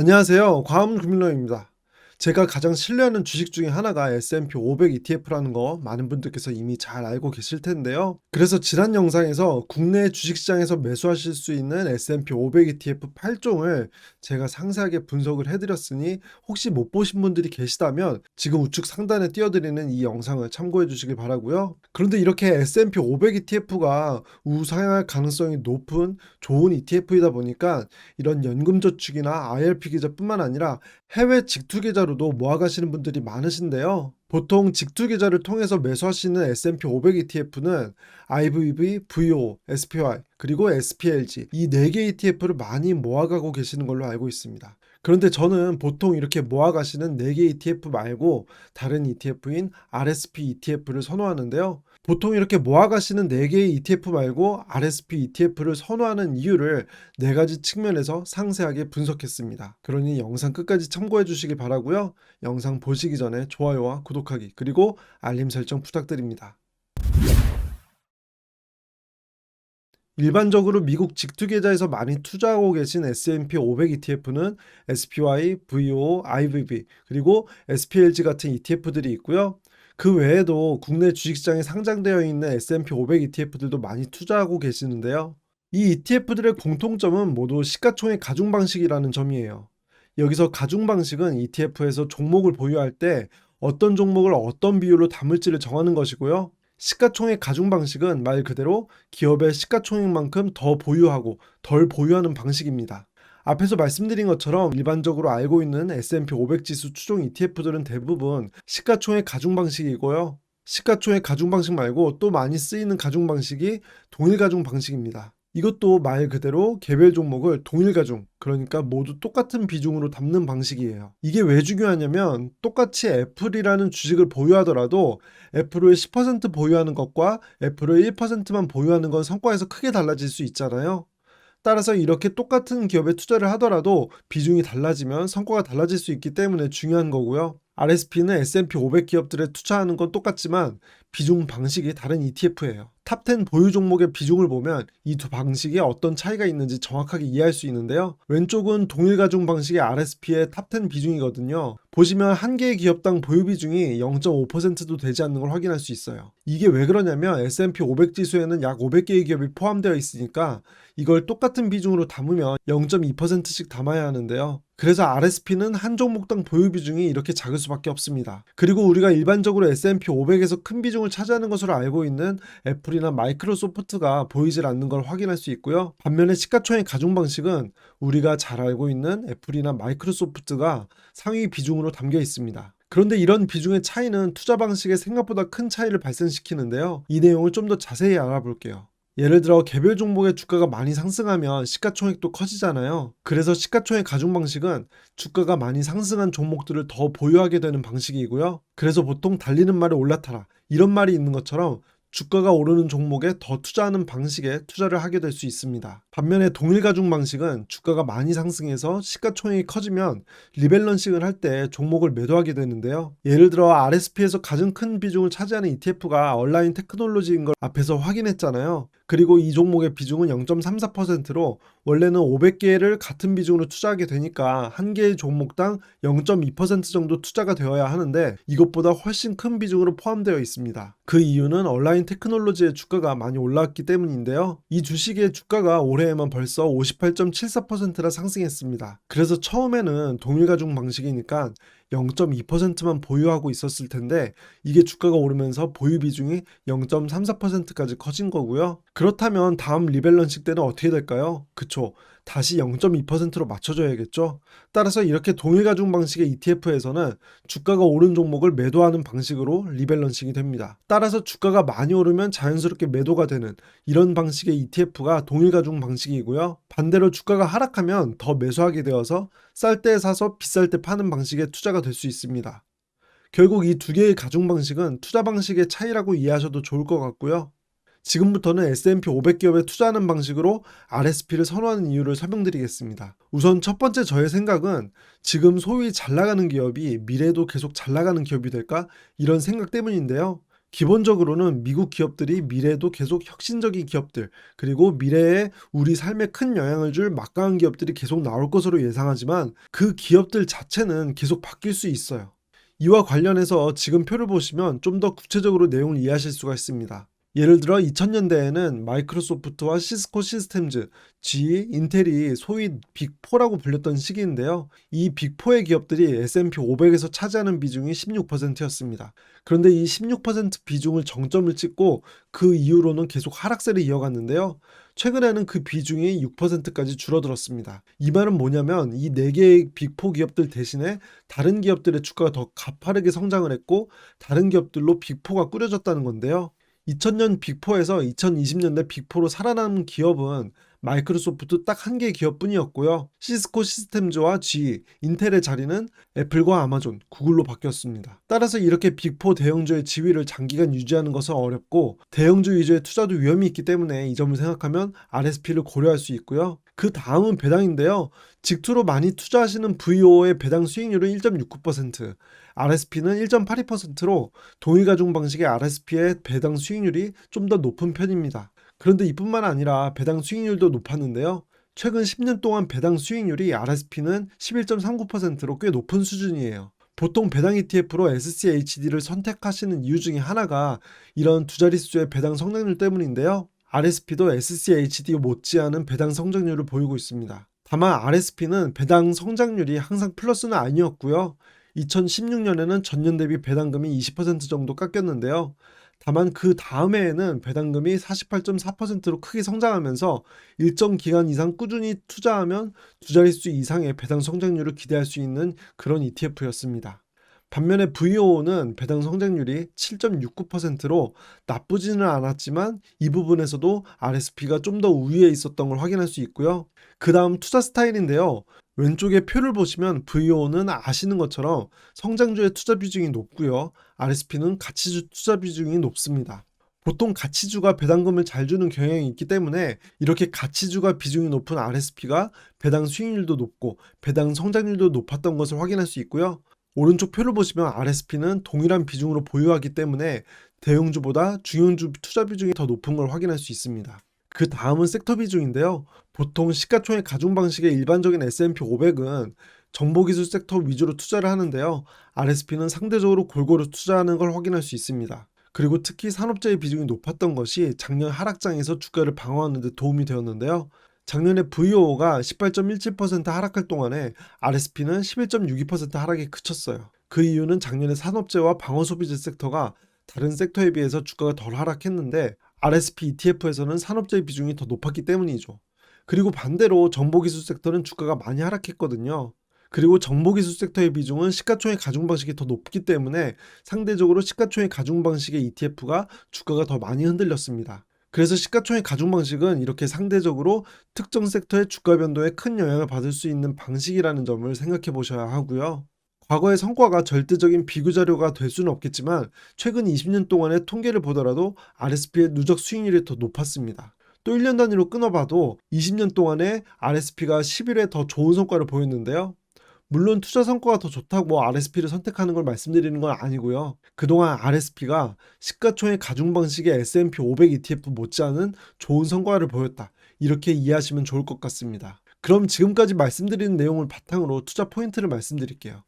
안녕하세요. 과학금융입니다. 제가 가장 신뢰하는 주식 중에 하나가 S&P 500 ETF라는 거 많은 분들께서 이미 잘 알고 계실 텐데요. 그래서 지난 영상에서 국내 주식시장에서 매수하실 수 있는 S&P 500 ETF 8종을 제가 상세하게 분석을 해드렸으니 혹시 못 보신 분들이 계시다면 지금 우측 상단에 띄워드리는 이 영상을 참고해 주시길 바라고요. 그런데 이렇게 S&P 500 ETF가 우상향할 가능성이 높은 좋은 ETF이다 보니까 이런 연금저축이나 IRP 계좌뿐만 아니라 해외 직투 계좌로도 모아가시는 분들이 많으신데요. 보통 직투 계좌를 통해서 매수하시는 S&P 500 ETF는 IVV, VO, SPY, 그리고 SPLG 이 4개 ETF를 많이 모아가고 계시는 걸로 알고 있습니다. 그런데 저는 보통 이렇게 모아가시는 4개 ETF 말고 다른 ETF인 RSP ETF를 선호하는데요. 보통 이렇게 모아가시는 4개의 ETF 말고 RSP ETF를 선호하는 이유를 4가지 측면에서 상세하게 분석했습니다. 그러니 영상 끝까지 참고해 주시기 바라고요. 영상 보시기 전에 좋아요와 구독하기 그리고 알림 설정 부탁드립니다. 일반적으로 미국 직투 계좌에서 많이 투자하고 계신 S&P 500 ETF는 SPY, VO, IVV 그리고 SPLG 같은 ETF들이 있고요. 그 외에도 국내 주식시장에 상장되어 있는 S&P 500 ETF들도 많이 투자하고 계시는데요. 이 ETF들의 공통점은 모두 시가총액 가중 방식이라는 점이에요. 여기서 가중 방식은 ETF에서 종목을 보유할 때 어떤 종목을 어떤 비율로 담을지를 정하는 것이고요. 시가총액 가중 방식은 말 그대로 기업의 시가총액만큼 더 보유하고 덜 보유하는 방식입니다. 앞에서 말씀드린 것처럼 일반적으로 알고 있는 S&P 500 지수 추종 ETF들은 대부분 시가총액 가중 방식이고요. 시가총액 가중 방식 말고 또 많이 쓰이는 가중 방식이 동일 가중 방식입니다. 이것도 말 그대로 개별 종목을 동일 가중, 그러니까 모두 똑같은 비중으로 담는 방식이에요. 이게 왜 중요하냐면 똑같이 애플이라는 주식을 보유하더라도 애플을 10% 보유하는 것과 애플을 1%만 보유하는 건 성과에서 크게 달라질 수 있잖아요. 따라서 이렇게 똑같은 기업에 투자를 하더라도 비중이 달라지면 성과가 달라질 수 있기 때문에 중요한 거고요. RSP는 S&P 500 기업들에 투자하는 건 똑같지만 비중 방식이 다른 ETF예요. 탑 10 보유 종목의 비중을 보면 이 두 방식에 어떤 차이가 있는지 정확하게 이해할 수 있는데요. 왼쪽은 동일 가중 방식의 RSP의 탑 10 비중이거든요. 보시면 한 개의 기업당 보유 비중이 0.5%도 되지 않는 걸 확인할 수 있어요. 이게 왜 그러냐면 S&P 500 지수에는 약 500개의 기업이 포함되어 있으니까 이걸 똑같은 비중으로 담으면 0.2%씩 담아야 하는데요. 그래서 RSP는 한 종목당 보유 비중이 이렇게 작을 수밖에 없습니다. 그리고 우리가 일반적으로 S&P 500에서 큰 비중을 차지하는 것으로 알고 있는 애플이나 마이크로소프트가 보이질 않는 걸 확인할 수 있고요. 반면에 시가총액 가중 방식은 우리가 잘 알고 있는 애플이나 마이크로소프트가 상위 비중으로 담겨 있습니다. 그런데 이런 비중의 차이는 투자 방식에 생각보다 큰 차이를 발생시키는데요. 이 내용을 좀 더 자세히 알아볼게요. 예를 들어 개별 종목의 주가가 많이 상승하면 시가총액도 커지잖아요. 그래서 시가총액 가중 방식은 주가가 많이 상승한 종목들을 더 보유하게 되는 방식이고요. 그래서 보통 달리는 말에 올라타라 이런 말이 있는 것처럼 주가가 오르는 종목에 더 투자하는 방식에 투자를 하게 될 수 있습니다. 반면에 동일 가중 방식은 주가가 많이 상승해서 시가총액이 커지면 리밸런싱을 할 때 종목을 매도하게 되는데요. 예를 들어 RSP에서 가장 큰 비중을 차지하는 ETF가 얼라인 테크놀로지인 걸 앞에서 확인했잖아요. 그리고 이 종목의 비중은 0.34%로 원래는 500개를 같은 비중으로 투자하게 되니까 한 개의 종목당 0.2% 정도 투자가 되어야 하는데 이것보다 훨씬 큰 비중으로 포함되어 있습니다. 그 이유는 얼라인 테크놀로지의 주가가 많이 올라왔기 때문인데요. 이 주식의 주가가 올해에만 벌써 58.74%나 상승했습니다. 그래서 처음에는 동일가중 방식이니까 0.2%만 보유하고 있었을 텐데 이게 주가가 오르면서 보유 비중이 0.34%까지 커진 거고요. 그렇다면 다음 리밸런싱 때는 어떻게 될까요? 그쵸. 다시 0.2%로 맞춰줘야겠죠. 따라서 이렇게 동일 가중 방식의 ETF에서는 주가가 오른 종목을 매도하는 방식으로 리밸런싱이 됩니다. 따라서 주가가 많이 오르면 자연스럽게 매도가 되는 이런 방식의 ETF가 동일 가중 방식이고요. 반대로 주가가 하락하면 더 매수하게 되어서 쌀 때 사서 비쌀 때 파는 방식의 투자가 될 수 있습니다. 결국 이 두 개의 가중 방식은 투자 방식의 차이라고 이해하셔도 좋을 것 같고요. 지금부터는 S&P 500 기업에 투자하는 방식으로 RSP를 선호하는 이유를 설명드리겠습니다. 우선 첫 번째 저의 생각은 지금 소위 잘 나가는 기업이 미래에도 계속 잘 나가는 기업이 될까? 이런 생각 때문인데요. 기본적으로는 미국 기업들이 미래에도 계속 혁신적인 기업들, 그리고 미래에 우리 삶에 큰 영향을 줄 막강한 기업들이 계속 나올 것으로 예상하지만 그 기업들 자체는 계속 바뀔 수 있어요. 이와 관련해서 지금 표를 보시면 좀 더 구체적으로 내용을 이해하실 수가 있습니다. 예를 들어 2000년대에는 마이크로소프트와 시스코 시스템즈, GE, 인텔이 소위 빅4라고 불렸던 시기인데요. 이 빅4의 기업들이 S&P 500에서 차지하는 비중이 16%였습니다. 그런데 이 16% 비중을 정점을 찍고 그 이후로는 계속 하락세를 이어갔는데요. 최근에는 그 비중이 6%까지 줄어들었습니다. 이 말은 뭐냐면 이 4개의 빅4 기업들 대신에 다른 기업들의 주가가 더 가파르게 성장을 했고 다른 기업들로 빅4가 꾸려졌다는 건데요. 2000년 빅4에서 2020년대 빅4로 살아남은 기업은 마이크로소프트 딱 한 개의 기업뿐이었고요. 시스코 시스템즈와 GE, 인텔의 자리는 애플과 아마존, 구글로 바뀌었습니다. 따라서 이렇게 빅4 대형주의 지위를 장기간 유지하는 것은 어렵고 대형주 위주의 투자도 위험이 있기 때문에 이 점을 생각하면 RSP를 고려할 수 있고요. 그 다음은 배당인데요. 직투로 많이 투자하시는 VO의 배당 수익률은 1.69%, RSP는 1.82%로 동일가중 방식의 RSP의 배당 수익률이 좀 더 높은 편입니다. 그런데 이뿐만 아니라 배당 수익률도 높았는데요. 최근 10년 동안 배당 수익률이 RSP는 11.39%로 꽤 높은 수준이에요. 보통 배당 ETF로 SCHD를 선택하시는 이유 중에 하나가 이런 두 자릿수의 배당 성장률 때문인데요. RSP도 SCHD 못지않은 배당 성장률을 보이고 있습니다. 다만 RSP는 배당 성장률이 항상 플러스는 아니었고요. 2016년에는 전년 대비 배당금이 20% 정도 깎였는데요. 다만 그 다음 해에는 배당금이 48.4%로 크게 성장하면서 일정 기간 이상 꾸준히 투자하면 두 자릿수 이상의 배당 성장률을 기대할 수 있는 그런 ETF였습니다. 반면에 VO는 배당 성장률이 7.69%로 나쁘지는 않았지만 이 부분에서도 RSP가 좀 더 우위에 있었던 걸 확인할 수 있고요. 그 다음 투자 스타일인데요. 왼쪽에 표를 보시면 VO는 아시는 것처럼 성장주의 투자 비중이 높고요. RSP는 가치주 투자 비중이 높습니다. 보통 가치주가 배당금을 잘 주는 경향이 있기 때문에 이렇게 가치주가 비중이 높은 RSP가 배당 수익률도 높고 배당 성장률도 높았던 것을 확인할 수 있고요. 오른쪽 표를 보시면 RSP는 동일한 비중으로 보유하기 때문에 대형주보다 중형주 투자 비중이 더 높은 걸 확인할 수 있습니다. 그 다음은 섹터 비중인데요. 보통 시가총액 가중 방식의 일반적인 S&P 500은 정보기술 섹터 위주로 투자를 하는데요. RSP는 상대적으로 골고루 투자하는 걸 확인할 수 있습니다. 그리고 특히 산업재의 비중이 높았던 것이 작년 하락장에서 주가를 방어하는 데 도움이 되었는데요. 작년에 VO가 18.17% 하락할 동안에 RSP는 11.62% 하락에 그쳤어요. 그 이유는 작년에 산업재와 방어소비재 섹터가 다른 섹터에 비해서 주가가 덜 하락했는데 RSP ETF에서는 산업재의 비중이 더 높았기 때문이죠. 그리고 반대로 정보기술 섹터는 주가가 많이 하락했거든요. 그리고 정보기술 섹터의 비중은 시가총액 가중 방식이 더 높기 때문에 상대적으로 시가총액 가중 방식의 ETF가 주가가 더 많이 흔들렸습니다. 그래서 시가총액 가중 방식은 이렇게 상대적으로 특정 섹터의 주가 변동에 큰 영향을 받을 수 있는 방식이라는 점을 생각해 보셔야 하고요. 과거의 성과가 절대적인 비교 자료가 될 수는 없겠지만 최근 20년 동안의 통계를 보더라도 RSP의 누적 수익률이 더 높았습니다. 또 1년 단위로 끊어봐도 20년 동안에 RSP가 10일에 더 좋은 성과를 보였는데요. 물론 투자 성과가 더 좋다고 RSP를 선택하는 걸 말씀드리는 건 아니고요. 그동안 RSP가 시가총액 가중 방식의 S&P 500 ETF 못지않은 좋은 성과를 보였다. 이렇게 이해하시면 좋을 것 같습니다. 그럼 지금까지 말씀드린 내용을 바탕으로 투자 포인트를 말씀드릴게요.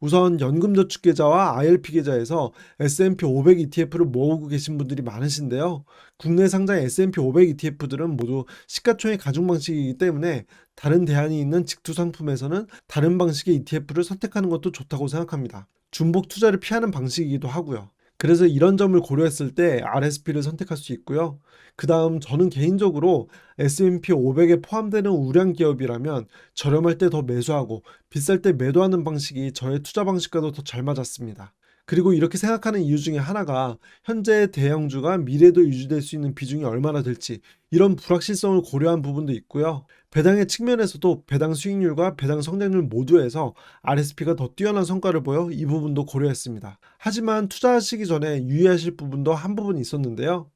우선 연금저축 계좌와 ILP 계좌에서 S&P 500 ETF를 모으고 계신 분들이 많으신데요. 국내 상장 S&P 500 ETF들은 모두 시가총액 가중 방식이기 때문에 다른 대안이 있는 직투 상품에서는 다른 방식의 ETF를 선택하는 것도 좋다고 생각합니다. 중복 투자를 피하는 방식이기도 하고요. 그래서 이런 점을 고려했을 때 RSP를 선택할 수 있고요. 그 다음 저는 개인적으로 S&P 500에 포함되는 우량 기업이라면 저렴할 때 더 매수하고 비쌀 때 매도하는 방식이 저의 투자 방식과도 더 잘 맞았습니다. 그리고 이렇게 생각하는 이유 중에 하나가 현재의 대형주가 미래도 유지될 수 있는 비중이 얼마나 될지 이런 불확실성을 고려한 부분도 있고요. 배당의 측면에서도 배당 수익률과 배당 성장률 모두에서 RSP가 더 뛰어난 성과를 보여 이 부분도 고려했습니다. 하지만 투자하시기 전에 유의하실 부분도 한 부분 있었는데요.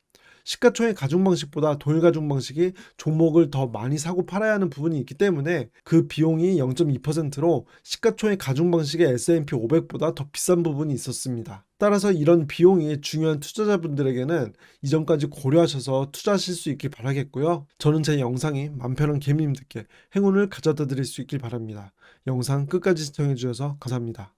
시가총액 가중 방식보다 동일 가중 방식이 종목을 더 많이 사고 팔아야 하는 부분이 있기 때문에 그 비용이 0.2%로 시가총액 가중 방식의 S&P 500보다 더 비싼 부분이 있었습니다. 따라서 이런 비용이 중요한 투자자분들에게는 이점까지 고려하셔서 투자하실 수 있길 바라겠고요. 저는 제 영상이 맘 편한 개미님들께 행운을 가져다 드릴 수 있길 바랍니다. 영상 끝까지 시청해 주셔서 감사합니다.